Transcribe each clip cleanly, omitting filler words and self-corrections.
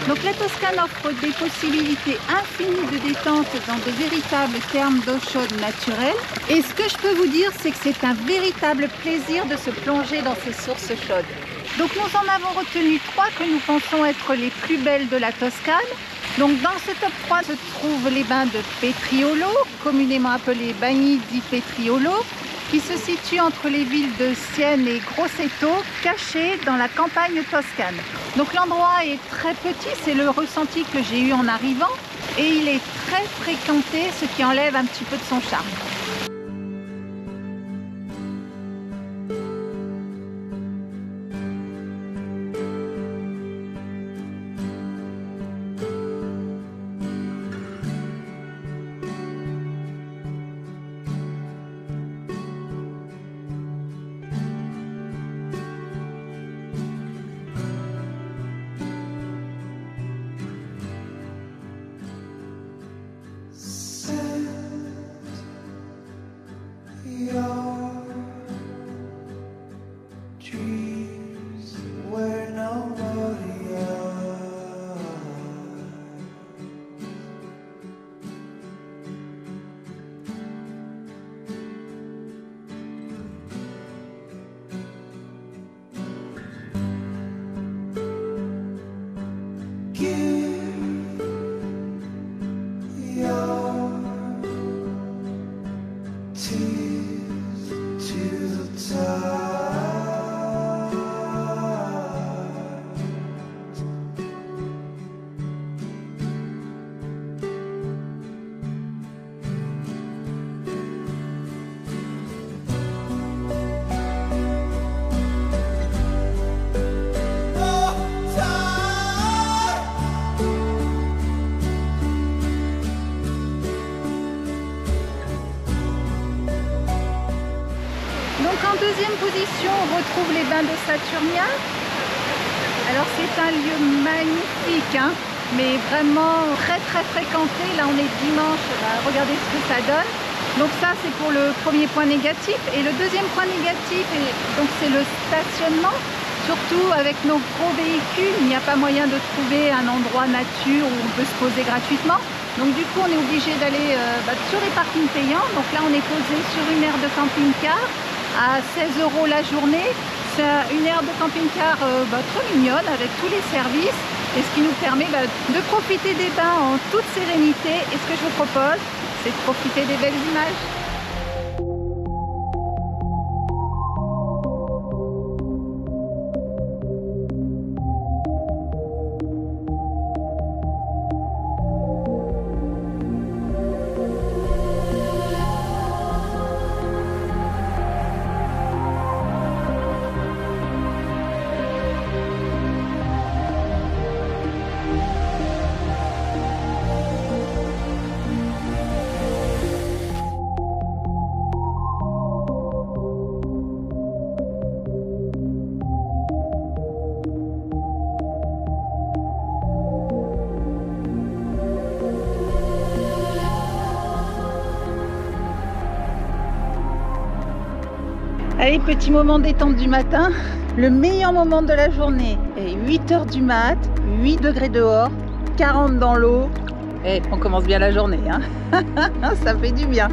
Donc la Toscane offre des possibilités infinies de détente dans de véritables thermes d'eau chaude naturelle. Et ce que je peux vous dire, c'est que c'est un véritable plaisir de se plonger dans ces sources chaudes. Donc nous en avons retenu 3 que nous pensons être les plus belles de la Toscane. Donc dans ce top 3 se trouvent les bains de Petriolo, communément appelés Bagni di Petriolo, qui se situe entre les villes de Sienne et Grosseto, cachées dans la campagne toscane. Donc l'endroit est très petit, c'est le ressenti que j'ai eu en arrivant, et il est très fréquenté, ce qui enlève un petit peu de son charme. En deuxième position, on retrouve les bains de Saturnia. Alors c'est un lieu magnifique, hein, mais vraiment très fréquenté. Là on est dimanche, regardez ce que ça donne. Donc ça c'est pour le premier point négatif. Et le deuxième point négatif, c'est le stationnement. Surtout avec nos gros véhicules, il n'y a pas moyen de trouver un endroit nature où on peut se poser gratuitement. Donc du coup on est obligé d'aller sur les parkings payants. Donc là on est posé sur une aire de camping-car à 16 € la journée. C'est une aire de camping-car très mignonne avec tous les services et ce qui nous permet de profiter des bains en toute sérénité. Et ce que je vous propose, c'est de profiter des belles images. Allez, petit moment détente du matin. Le meilleur moment de la journée est 8 h du mat, 8 degrés dehors, 40 dans l'eau. Et on commence bien la journée, hein. Ça fait du bien.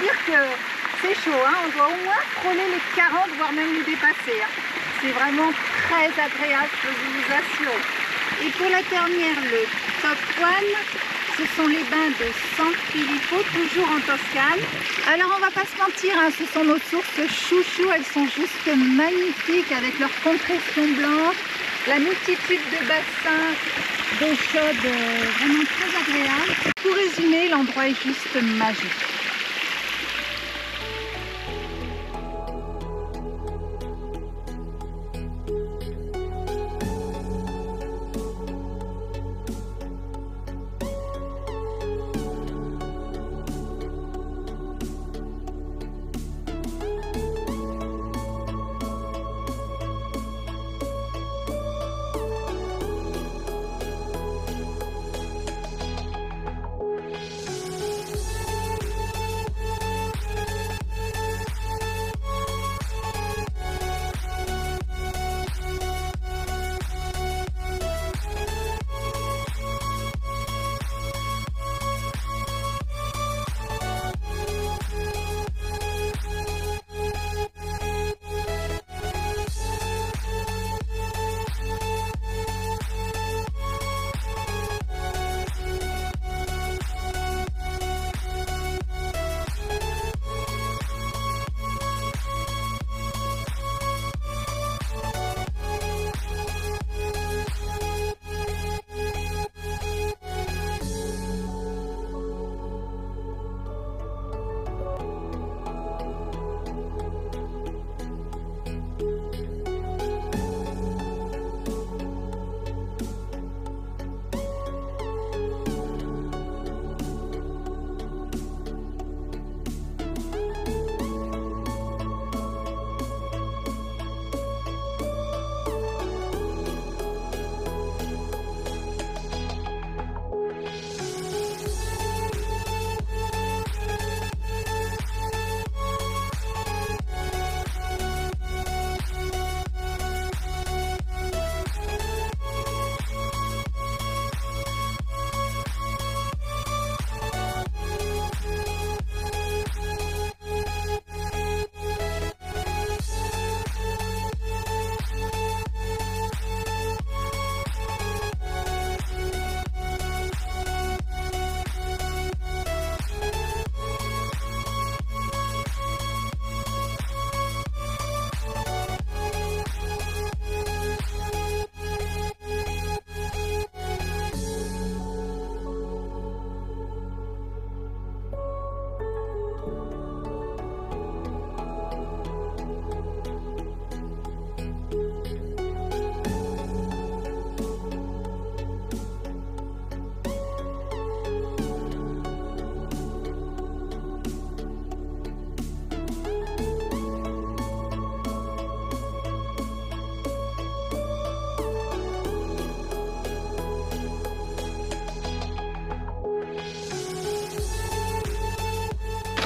dire que c'est chaud, hein. On doit au moins frôler les 40, voire même les dépasser. Hein. C'est vraiment très agréable, je peux vous assurer. Et pour la dernière, le top one, ce sont les bains de San Filippo, toujours en Toscane. Alors on va pas se mentir, hein, ce sont nos sources chouchou, elles sont juste magnifiques avec leur compression blanche, la multitude de bassins d'eau chaude, vraiment très agréable. Pour résumer, l'endroit est juste magique.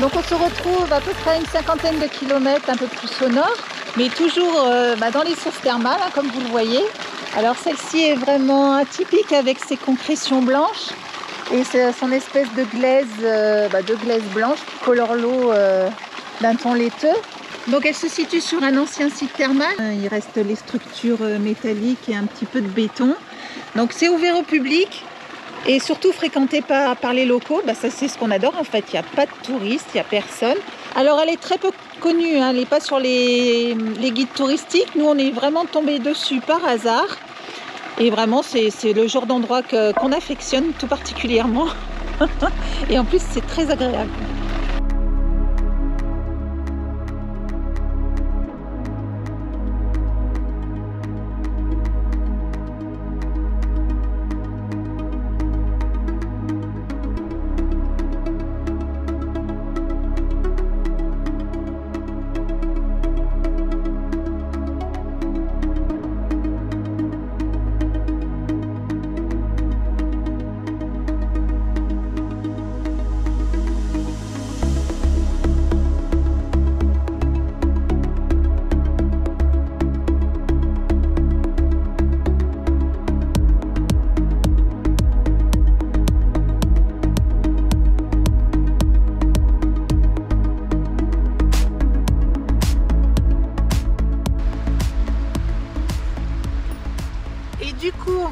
Donc on se retrouve à peu près à une cinquantaine de kilomètres, un peu plus au nord, mais toujours dans les sources thermales, hein, comme vous le voyez. Alors celle-ci est vraiment atypique avec ses concrétions blanches et son espèce de glaise blanche qui colore l'eau d'un ton laiteux. Donc elle se situe sur un ancien site thermal. Il reste les structures métalliques et un petit peu de béton. Donc c'est ouvert au public. Et surtout fréquentée par les locaux, ça c'est ce qu'on adore en fait, il n'y a pas de touristes, il n'y a personne. Alors elle est très peu connue, hein, elle n'est pas sur les guides touristiques, nous on est vraiment tombé dessus par hasard. Et vraiment c'est le genre d'endroit qu'on affectionne tout particulièrement. Et en plus c'est très agréable.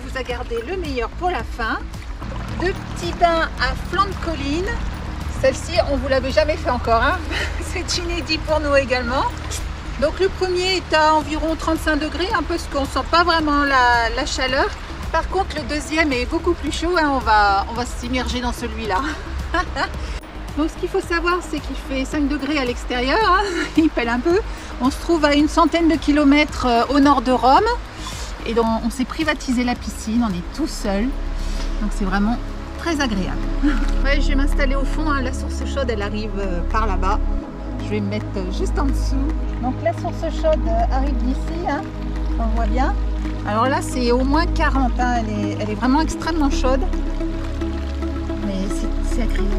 vous a gardé le meilleur pour la fin. 2 petits bains à flanc de colline. Celle-ci, on ne vous l'avait jamais fait encore, hein. C'est inédit pour nous également. Donc le premier est à environ 35 degrés, un peu, parce qu'on ne sent pas vraiment la chaleur. Par contre, le deuxième est beaucoup plus chaud, hein. On va s'immerger dans celui-là. Donc ce qu'il faut savoir, c'est qu'il fait 5 degrés à l'extérieur, hein. Il pèle un peu. On se trouve à une centaine de kilomètres au nord de Rome. Et donc on s'est privatisé la piscine, on est tout seul. Donc c'est vraiment très agréable. Ouais, je vais m'installer au fond, hein. La source chaude, elle arrive par là-bas. Je vais me mettre juste en dessous. Donc la source chaude arrive d'ici, hein. On voit bien. Alors là, c'est au moins 40, hein. Elle est vraiment extrêmement chaude. Mais c'est agréable.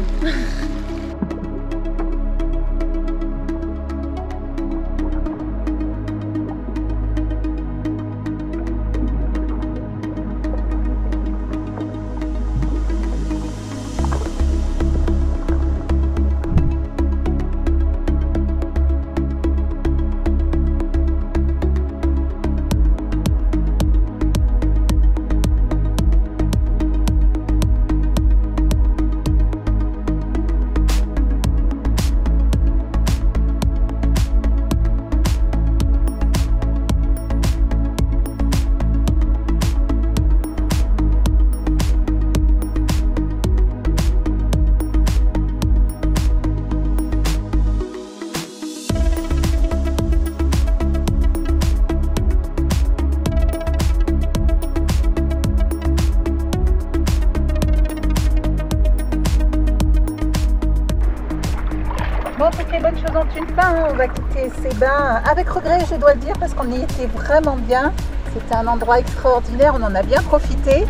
Bon, toutes les bonnes choses ont une fin, hein. On va quitter ces bains avec regret, je dois le dire, parce qu'on y était vraiment bien. C'était un endroit extraordinaire, on en a bien profité.